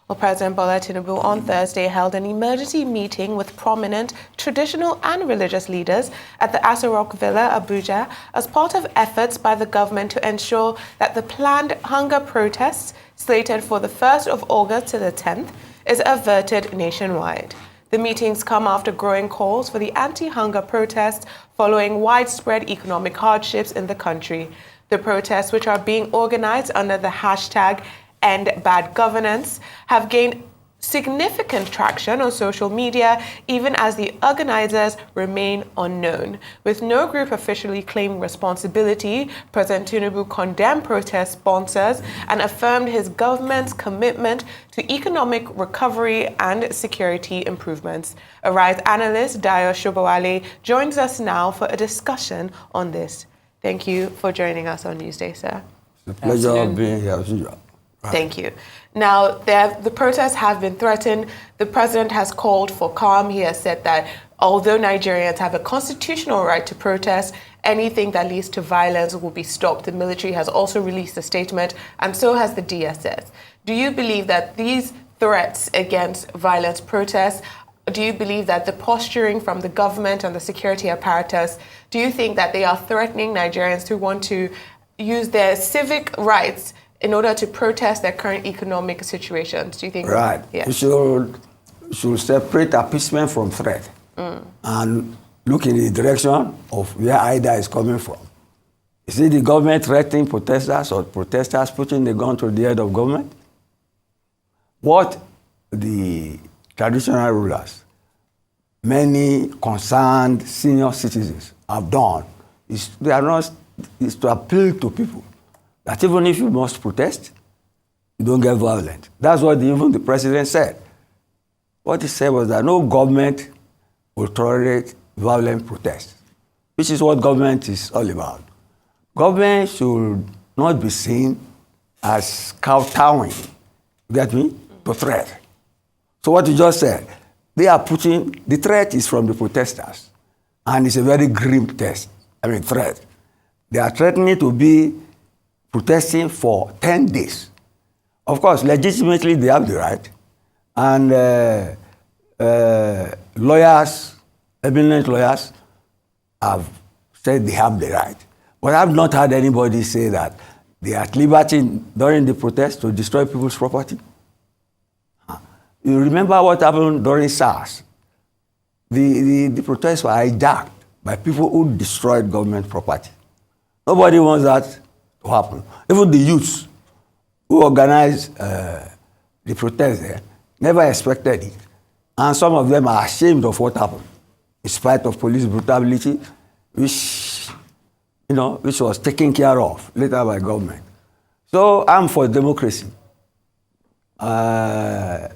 Well, President Bola Tinubu on Thursday held an emergency meeting with prominent traditional and religious leaders at the Aso Rock Villa, Abuja, as part of efforts by the government to ensure that the planned hunger protests slated for the 1st of August to the 10th is averted nationwide. The meetings come after growing calls for the anti-hunger protests following widespread economic hardships in the country. The protests, which are being organized under the hashtag End Bad Governance, have gained significant traction on social media, even as the organizers remain unknown. With no group officially claiming responsibility, President Tinubu condemned protest sponsors and affirmed his government's commitment to economic recovery and security improvements. Arise analyst Dayo Sobowale joins us now for a discussion on this. Thank you for joining us on Newsday, sir. It's a pleasure of being here as usual. Right. Thank you. Now, the protests have been threatened. The president has called for calm. He has said that although Nigerians have a constitutional right to protest, anything that leads to violence will be stopped. The military has also released a statement, and so has the DSS. Do you believe that these threats against violent protests, do you believe that the posturing from the government and the security apparatus, do you think that they are threatening Nigerians who want to use their civic rights in order to protest their current economic situations? Do you think? Right. Yeah. We should separate appeasement from threat and look in the direction of where either is coming from. Is it the government threatening protesters or protesters putting the gun to the head of government? What the traditional rulers, many concerned senior citizens have done is to appeal to people that even if you must protest, you don't get violent. That's what even the president said. What he said was that no government will tolerate violent protests, which is what government is all about. Government should not be seen as kowtowing, you get me, to threat. So what you just said, they are putting, the threat is from the protesters, and it's a very grim threat. They are threatening to be protesting for 10 days. Of course, legitimately they have the right, and lawyers, eminent lawyers, have said they have the right. But I have not heard anybody say that they are at liberty during the protest to destroy people's property. You remember what happened during SARS? The protests were hijacked by people who destroyed government property. Nobody wants that to happen. Even the youths who organized the protest there never expected it. And some of them are ashamed of what happened, in spite of police brutality, which was taken care of later by government. So I'm for democracy. But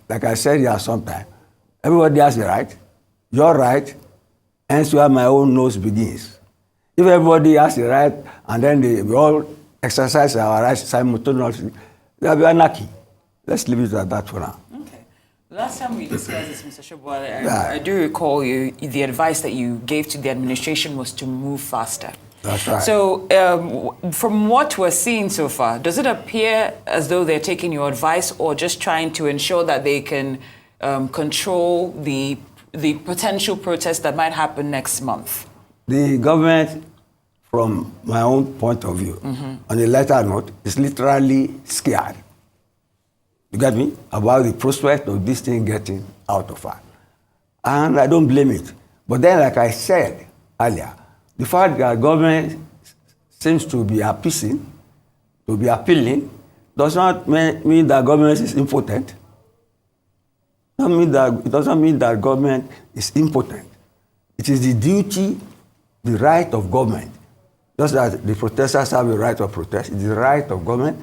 like I said here sometime, everybody has the right. Your right ends where my own nose begins. If everybody has the right and then we all exercise our rights simultaneously, there will be anarchy. Let's leave it at that for now. Okay. Last time we discussed this, Mr. Sobowale, I do recall the advice that you gave to the administration was to move faster. That's right. So from what we're seeing so far, does it appear as though they're taking your advice or just trying to ensure that they can control the potential protests that might happen next month? The government, from my own point of view, on a lighter note, is literally scared. You get me? About the prospect of this thing getting out of hand. And I don't blame it. But then, like I said earlier, the fact that government seems to be appeasing, to be appealing, does not mean that government is impotent. It doesn't mean that government is impotent. It is the duty, the right of government. Just as the protesters have a right of protest, it is the right of government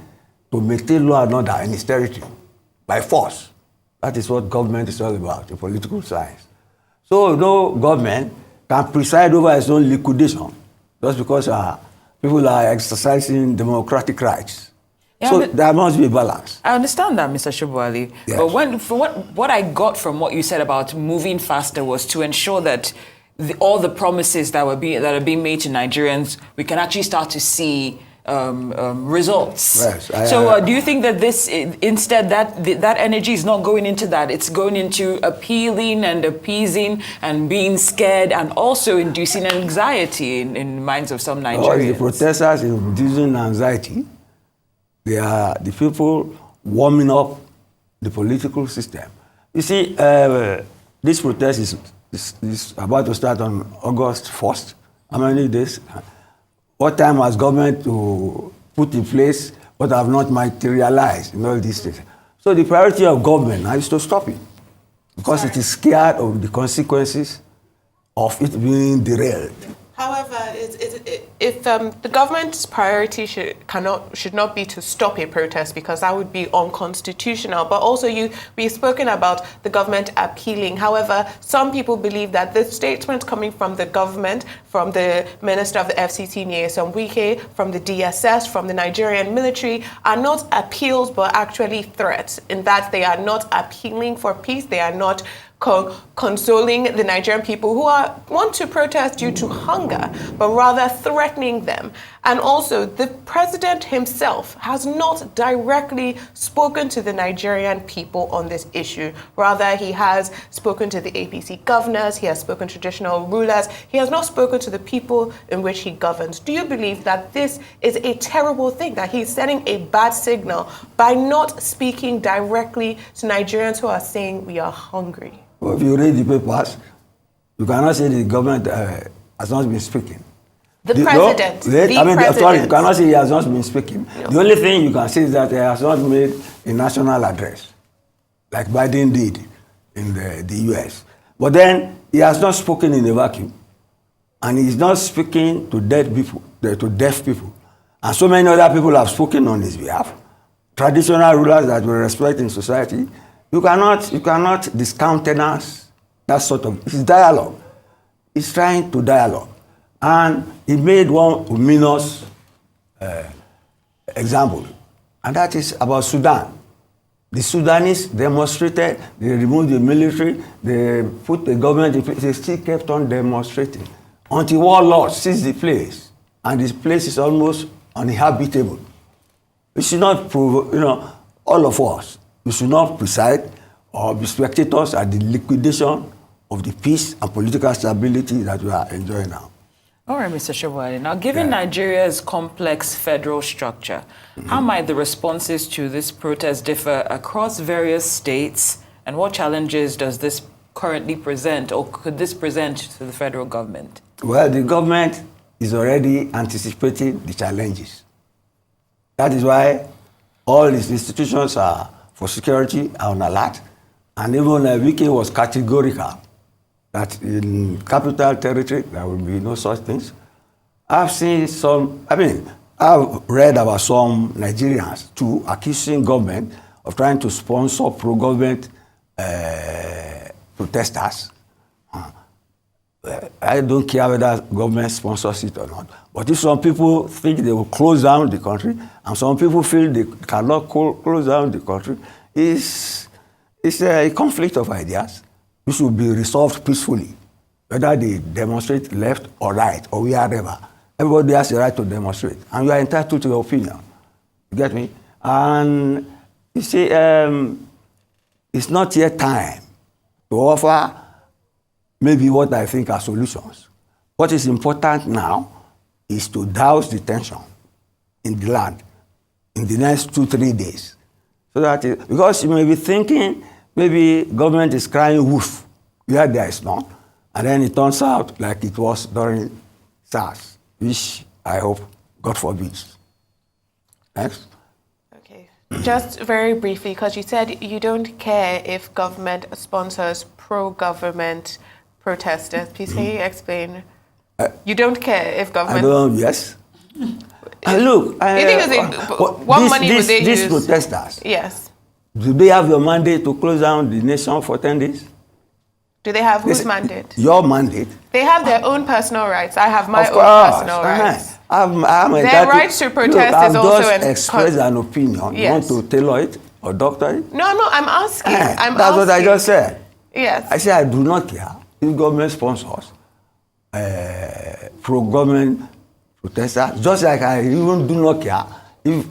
to maintain law and order in its territory by force. That is what government is all about, the political science. So no government can preside over its own liquidation just because people are exercising democratic rights. Yeah, so there must be balance. I understand that, Mr. Sobowale. Yes. But what I got from what you said about moving faster was to ensure that all the promises that are being made to Nigerians, we can actually start to see results. Yes, So do you think that this, instead, that energy is not going into that? It's going into appealing and appeasing and being scared and also inducing anxiety in the minds of some Nigerians? The protesters inducing anxiety, they are the people warming up the political system. You see, this protest is about to start on August 1st. How many days? What time has government to put in place what have not materialized in all these things? So the priority of government now is to stop it because it is scared of the consequences of it being derailed. However, if the government's priority should not be to stop a protest because that would be unconstitutional, but also we've spoken about the government appealing. However, some people believe that the statements coming from the government, from the Minister of the FCT, Nyesom Wike, from the DSS, from the Nigerian military, are not appeals but actually threats, in that they are not appealing for peace, they are not consoling the Nigerian people who want to protest due to hunger, but rather threatening them. And also, the president himself has not directly spoken to the Nigerian people on this issue. Rather, he has spoken to the APC governors, he has spoken to traditional rulers, he has not spoken to the people in which he governs. Do you believe that this is a terrible thing, that he's sending a bad signal by not speaking directly to Nigerians who are saying we are hungry? Well, if you read the papers, you cannot say the government has not been speaking. The president. You cannot say he has not been speaking. No. The only thing you can say is that he has not made a national address, like Biden did in the US. But then he has not spoken in a vacuum. And he's not speaking to deaf people. And so many other people have spoken on his behalf. Traditional rulers that we respect in society. You cannot discountenance that sort of, it's dialogue. He's trying to dialogue. And he made one ominous example, and that is about Sudan. The Sudanese demonstrated, they removed the military, they put the government in place, they still kept on demonstrating until warlords seized the place, and this place is almost uninhabitable. We should not prove, all of us, we should not preside or be spectators at the liquidation of the peace and political stability that we are enjoying now. All right, Mr. Sobowale. Now, given Nigeria's complex federal structure, how might the responses to this protest differ across various states, and what challenges does this currently present, or could this present to the federal government? Well, the government is already anticipating the challenges. That is why all its institutions for security are on alert, and even Wike was categorical that in capital territory there will be no such things. I've read about some Nigerians too accusing government of trying to sponsor pro-government protesters. I don't care whether government sponsors it or not. But if some people think they will close down the country, and some people feel they cannot close down the country, it's a conflict of ideas. It should be resolved peacefully, whether they demonstrate left or right or wherever. Everybody has the right to demonstrate, and you are entitled to your opinion. You get me? And you see, it's not yet time to offer maybe what I think are solutions. What is important now is to douse the tension in the land in the next 2-3 days. So that because you may be thinking maybe government is crying wolf where there is none, and then it turns out like it was during SARS, which I hope God forbids. Next. Okay. Just very briefly, because you said you don't care if government sponsors pro-government protesters. Please, can you explain? You don't care if government... I don't, yes. Look, what money would they use? These protesters, yes. Do they have your mandate to close down the nation for 10 days? Do they have whose mandate? Your mandate. They have their own personal rights. I have my own personal rights. Their right to protest is also I've just expressed an opinion. Yes. You want to tailor it or doctor it? No, I'm asking. That's what I just said. Yes. I said I do not care if government sponsors pro-government protesters, just like I even do not care if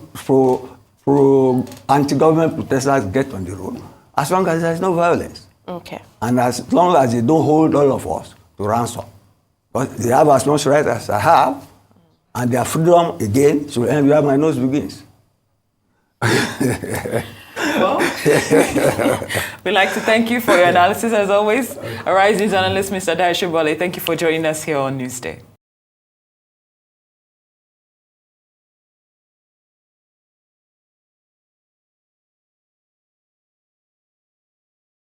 anti-government protesters get on the road, as long as there is no violence. Okay. And as long as they don't hold all of us to ransom. But they have as much right as I have, and their freedom, again, should end where my nose begins. Well, we'd like to thank you for your analysis as always. Arise News analyst, Mr. Dayo Sobowale, thank you for joining us here on Newsday.